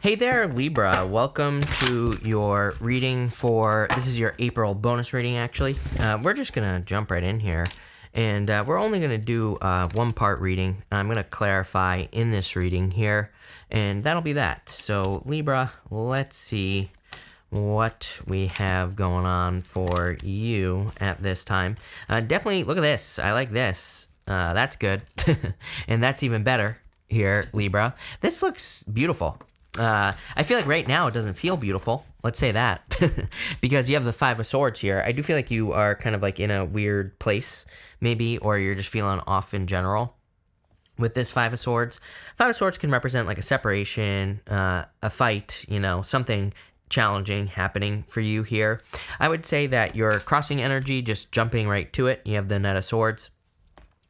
Hey there, Libra. Welcome to your reading this is your April bonus reading, actually. We're just going to jump right in here, and we're only going to do one-part reading. I'm going to clarify in this reading here, and that'll be that. So, Libra, let's see what we have going on for you at this time. Definitely, look at this. I like this. That's good. And that's even better here, Libra. This looks beautiful. I feel like right now it doesn't feel beautiful. Let's say that. Because you have the Five of Swords here. I do feel like you are kind of like in a weird place, maybe, or you're just feeling off in general with this Five of Swords. Five of Swords can represent like a separation, a fight, something challenging happening for you here. I would say that you're crossing energy, just jumping right to it. You have the Knight of Swords.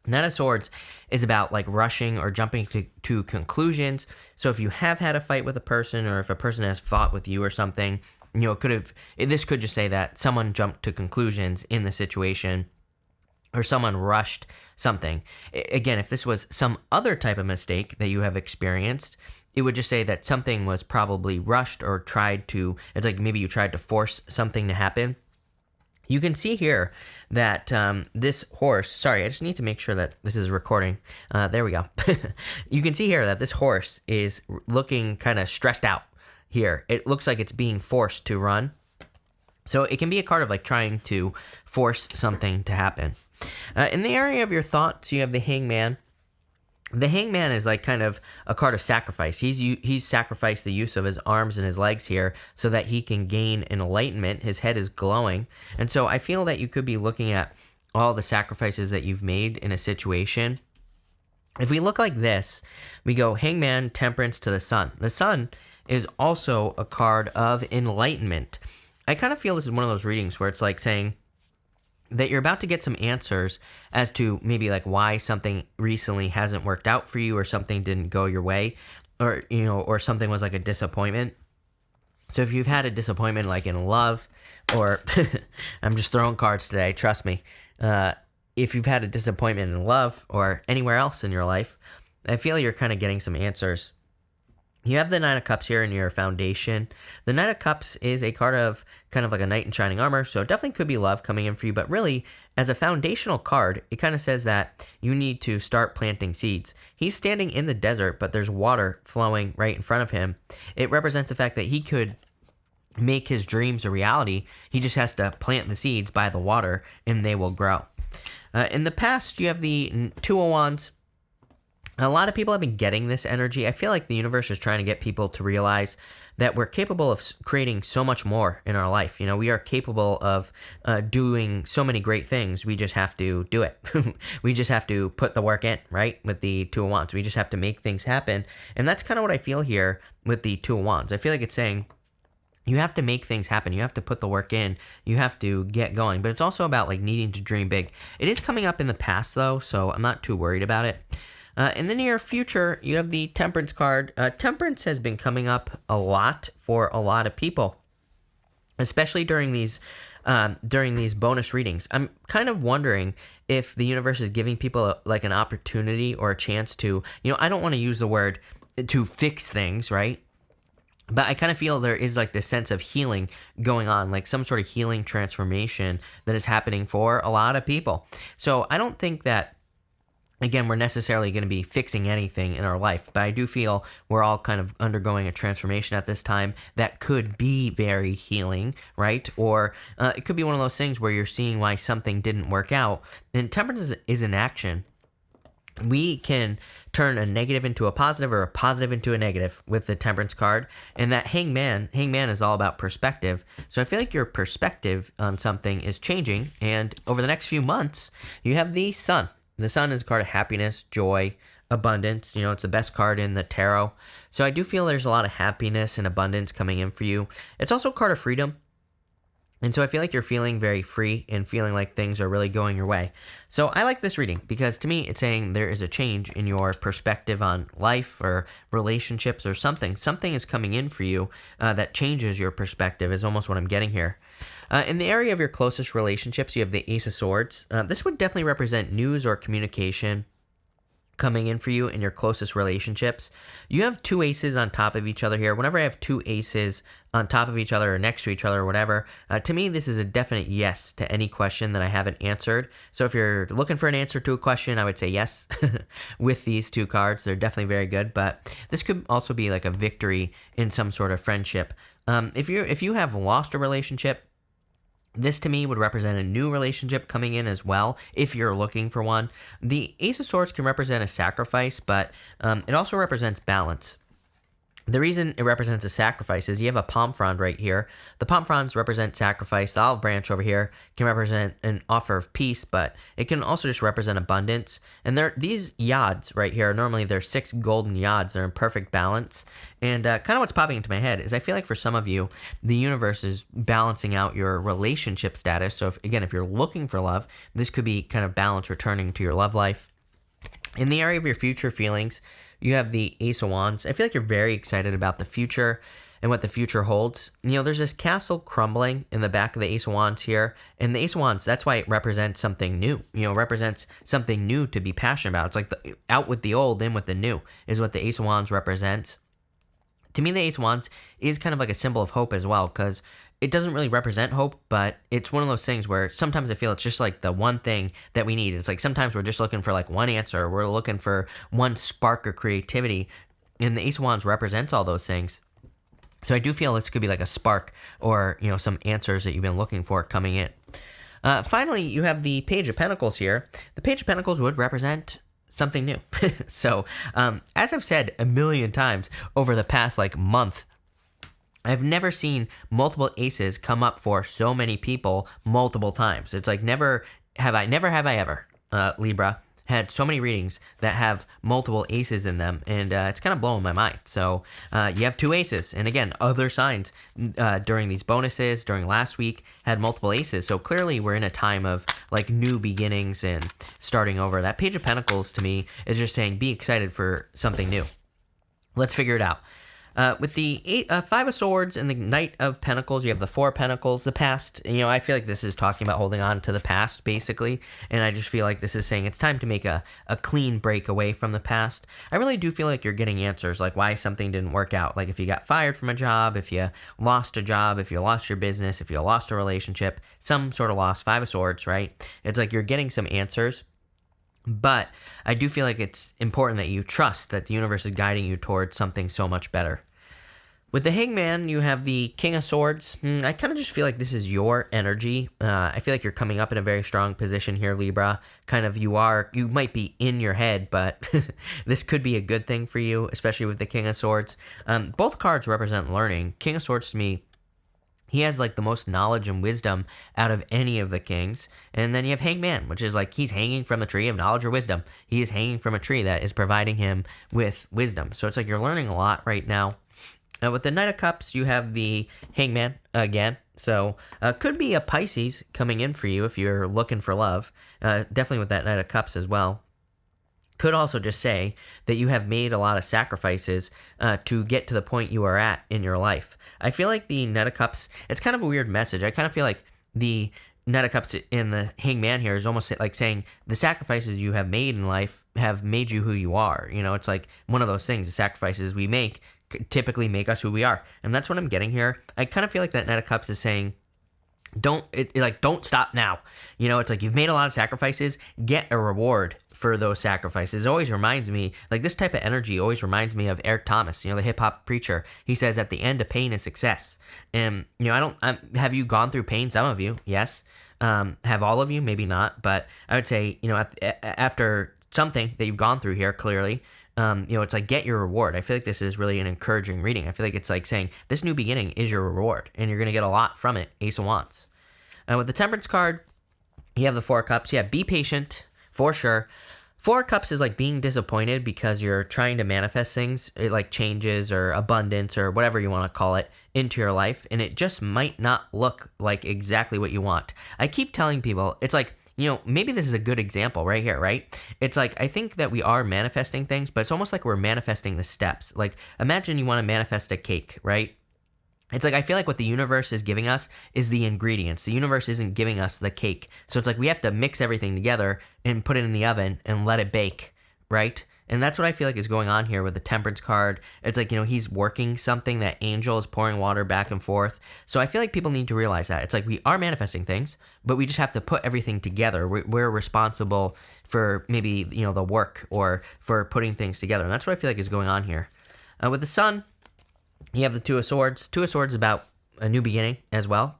Knight of Swords is about like rushing or jumping to conclusions. So if you have had a fight with a person, or if a person has fought with you or something, this could just say that someone jumped to conclusions in the situation, or someone rushed something. Again, if this was some other type of mistake that you have experienced, it would just say that something was probably rushed or it's like maybe you tried to force something to happen. You can see here that this horse, sorry, I just need to make sure that this is recording. There we go. You can see here that this horse is looking kind of stressed out here. It looks like it's being forced to run. So it can be a card of like trying to force something to happen. In the area of your thoughts, you have the Hangman. The Hangman is like kind of a card of sacrifice. He's sacrificed the use of his arms and his legs here so that he can gain an enlightenment. His head is glowing. And so I feel that you could be looking at all the sacrifices that you've made in a situation. If we look like this, we go Hangman, Temperance to the Sun. The Sun is also a card of enlightenment. I kind of feel this is one of those readings where it's like saying that you're about to get some answers as to maybe like why something recently hasn't worked out for you, or something didn't go your way, or something was like a disappointment. So if you've had a disappointment like in love, or I'm just throwing cards today, trust me. If you've had a disappointment in love or anywhere else in your life, I feel you're kind of getting some answers. You have the Nine of Cups here in your foundation. The Knight of Cups is a card of kind of like a knight in shining armor, so it definitely could be love coming in for you, but really, as a foundational card, it kind of says that you need to start planting seeds. He's standing in the desert, but there's water flowing right in front of him. It represents the fact that he could make his dreams a reality. He just has to plant the seeds by the water, and they will grow. In the past, you have the Two of Wands. A lot of people have been getting this energy. I feel like the universe is trying to get people to realize that we're capable of creating so much more in our life. We are capable of doing so many great things. We just have to do it. We just have to put the work in, right? With the Two of Wands. We just have to make things happen. And that's kind of what I feel here with the Two of Wands. I feel like it's saying you have to make things happen. You have to put the work in. You have to get going. But it's also about like needing to dream big. It is coming up in the past though, so I'm not too worried about it. In the near future, you have the Temperance card. Temperance has been coming up a lot for a lot of people, especially during these bonus readings. I'm kind of wondering if the universe is giving people like an opportunity or a chance to, I don't want to use the word to fix things, right? But I kind of feel there is like this sense of healing going on, like some sort of healing transformation that is happening for a lot of people. So I don't think that, again, we're necessarily going to be fixing anything in our life, but I do feel we're all kind of undergoing a transformation at this time that could be very healing, right? Or it could be one of those things where you're seeing why something didn't work out. And Temperance is an action. We can turn a negative into a positive, or a positive into a negative with the Temperance card. And that Hangman is all about perspective. So I feel like your perspective on something is changing. And over the next few months, you have the Sun. The Sun is a card of happiness, joy, abundance. It's the best card in the tarot. So I do feel there's a lot of happiness and abundance coming in for you. It's also a card of freedom. And so I feel like you're feeling very free and feeling like things are really going your way. So I like this reading because to me, it's saying there is a change in your perspective on life or relationships or something. Something is coming in for you that changes your perspective is almost what I'm getting here. In the area of your closest relationships, you have the Ace of Swords. This would definitely represent news or communication coming in for you in your closest relationships. You have two aces on top of each other here. Whenever I have two aces on top of each other or next to each other or whatever, to me, this is a definite yes to any question that I haven't answered. So if you're looking for an answer to a question, I would say yes with these two cards. They're definitely very good, but this could also be like a victory in some sort of friendship. If you have lost a relationship, this to me would represent a new relationship coming in as well, if you're looking for one. The Ace of Swords can represent a sacrifice, but it also represents balance. The reason it represents a sacrifice is you have a palm frond right here. The palm fronds represent sacrifice. The olive branch over here can represent an offer of peace, but it can also just represent abundance. And these yods right here, normally they're 6 golden yods. They're in perfect balance. And kind of what's popping into my head is I feel like for some of you, the universe is balancing out your relationship status. So if you're looking for love, this could be kind of balance returning to your love life. In the area of your future feelings, you have the Ace of Wands. I feel like you're very excited about the future and what the future holds. There's this castle crumbling in the back of the Ace of Wands here. And the Ace of Wands, that's why it represents something new. Represents something new to be passionate about. It's like out with the old, in with the new is what the Ace of Wands represents. To me, the Ace of Wands is kind of like a symbol of hope as well, because it doesn't really represent hope, but it's one of those things where sometimes I feel it's just like the one thing that we need. It's like sometimes we're just looking for like one answer. We're looking for one spark of creativity, and the Ace of Wands represents all those things. So I do feel this could be like a spark or, some answers that you've been looking for coming in. Finally, you have the Page of Pentacles here. The Page of Pentacles would represent something new. So, as I've said a million times over the past month, I've never seen multiple aces come up for so many people multiple times. It's like never have I ever, Libra, had so many readings that have multiple aces in them, and it's kind of blowing my mind. So you have 2 aces, and again, other signs during these bonuses, during last week, had multiple aces. So clearly we're in a time of new beginnings and starting over. That Page of Pentacles to me is just saying be excited for something new. Let's figure it out. With the 5 of Swords and the Knight of Pentacles, you have the 4 of Pentacles, the past. I feel like this is talking about holding on to the past, basically. And I just feel like this is saying it's time to make a clean break away from the past. I really do feel like you're getting answers, like why something didn't work out. Like if you got fired from a job, if you lost a job, if you lost your business, if you lost a relationship, some sort of loss, 5 of Swords, right? It's like you're getting some answers. But I do feel like it's important that you trust that the universe is guiding you towards something so much better. With the Hangman, you have the King of Swords. I kind of just feel like this is your energy. I feel like you're coming up in a very strong position here, Libra. You might be in your head, but this could be a good thing for you, especially with the King of Swords. Both cards represent learning. King of Swords to me, he has the most knowledge and wisdom out of any of the kings. And then you have Hangman, which is he's hanging from the tree of knowledge or wisdom. He is hanging from a tree that is providing him with wisdom. So it's like you're learning a lot right now. With the Knight of Cups, you have the Hangman again. So could be a Pisces coming in for you if you're looking for love. Definitely with that Knight of Cups as well. Could also just say that you have made a lot of sacrifices to get to the point you are at in your life. I feel like the Knight of Cups, it's kind of a weird message. I kind of feel like the Knight of Cups in the Hangman here is almost like saying the sacrifices you have made in life have made you who you are. It's like one of those things, the sacrifices we make typically make us who we are. And that's what I'm getting here. I kind of feel like that Knight of Cups is saying, don't stop now. It's like you've made a lot of sacrifices, get a reward for those sacrifices. It always reminds me, this type of energy always reminds me of Eric Thomas, the hip hop preacher. He says at the end of pain is success. And, have you gone through pain? Some of you, yes. Have all of you? Maybe not. But I would say, after something that you've gone through here, clearly, it's like get your reward. I feel like this is really an encouraging reading. I feel like it's like saying this new beginning is your reward, and you're going to get a lot from it. Ace of Wands. With the Temperance card, you have the 4 of Cups. Yeah, be patient for sure. 4 of Cups is like being disappointed because you're trying to manifest things, like changes or abundance or whatever you want to call it, into your life, and it just might not look like exactly what you want. I keep telling people, it's like, maybe this is a good example right here, right? It's like, I think that we are manifesting things, but it's almost like we're manifesting the steps. Like, imagine you want to manifest a cake, right? It's like, I feel like what the universe is giving us is the ingredients. The universe isn't giving us the cake. So it's like we have to mix everything together and put it in the oven and let it bake, right? And that's what I feel like is going on here with the Temperance card. It's like, he's working something. That angel is pouring water back and forth. So I feel like people need to realize that. It's like we are manifesting things, but we just have to put everything together. We're responsible for maybe, the work or for putting things together. And that's what I feel like is going on here. With the Sun, you have the Two of Swords. Two of Swords is about a new beginning as well.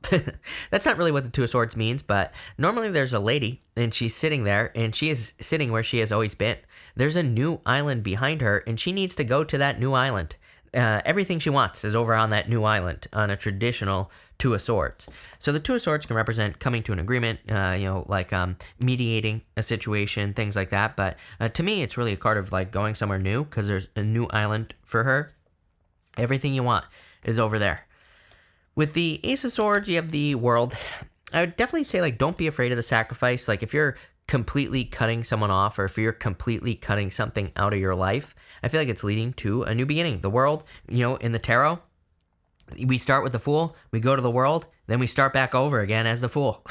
That's not really what the Two of Swords means, but normally there's a lady and she's sitting there and she is sitting where she has always been. There's a new island behind her and she needs to go to that new island. Everything she wants is over on that new island on a traditional Two of Swords. So the Two of Swords can represent coming to an agreement, like mediating a situation, things like that. But to me, it's really a card of like going somewhere new because there's a new island for her. Everything you want is over there. With the Ace of Swords, you have the World. I would definitely say, like, don't be afraid of the sacrifice. Like, if you're completely cutting someone off or if you're completely cutting something out of your life, I feel like it's leading to a new beginning. The World, in the tarot, we start with the Fool, we go to the World, then we start back over again as the Fool.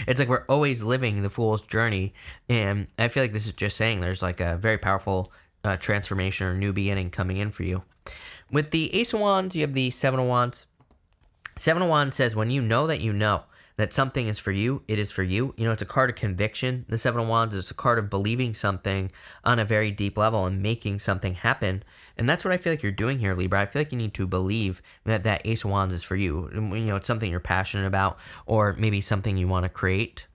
It's like we're always living the Fool's journey. And I feel like this is just saying there's, like, a very powerful transformation or new beginning coming in for you. With the Ace of Wands, you have the Seven of Wands. Seven of Wands says when you know that something is for you, it is for you. It's a card of conviction. The Seven of Wands is a card of believing something on a very deep level and making something happen. And that's what I feel like you're doing here, Libra. I feel like you need to believe that Ace of Wands is for you. It's something you're passionate about or maybe something you want to create.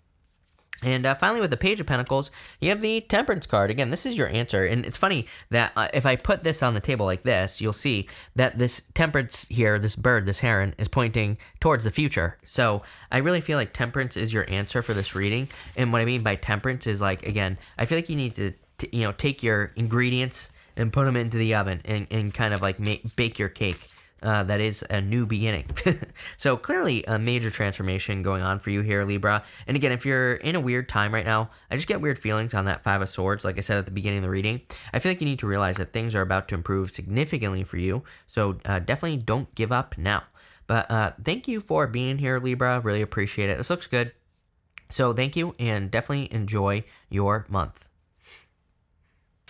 And finally, with the Page of Pentacles, you have the Temperance card. Again, this is your answer. And it's funny that if I put this on the table like this, you'll see that this Temperance here, this bird, this heron, is pointing towards the future. So I really feel like Temperance is your answer for this reading. And what I mean by Temperance is, like, again, I feel like you need to take your ingredients and put them into the oven and kind of like bake your cake. That is a new beginning. So clearly a major transformation going on for you here, Libra. And again, if you're in a weird time right now, I just get weird feelings on that Five of Swords. Like I said at the beginning of the reading, I feel like you need to realize that things are about to improve significantly for you. So definitely don't give up now. But thank you for being here, Libra. Really appreciate it. This looks good. So thank you and definitely enjoy your month.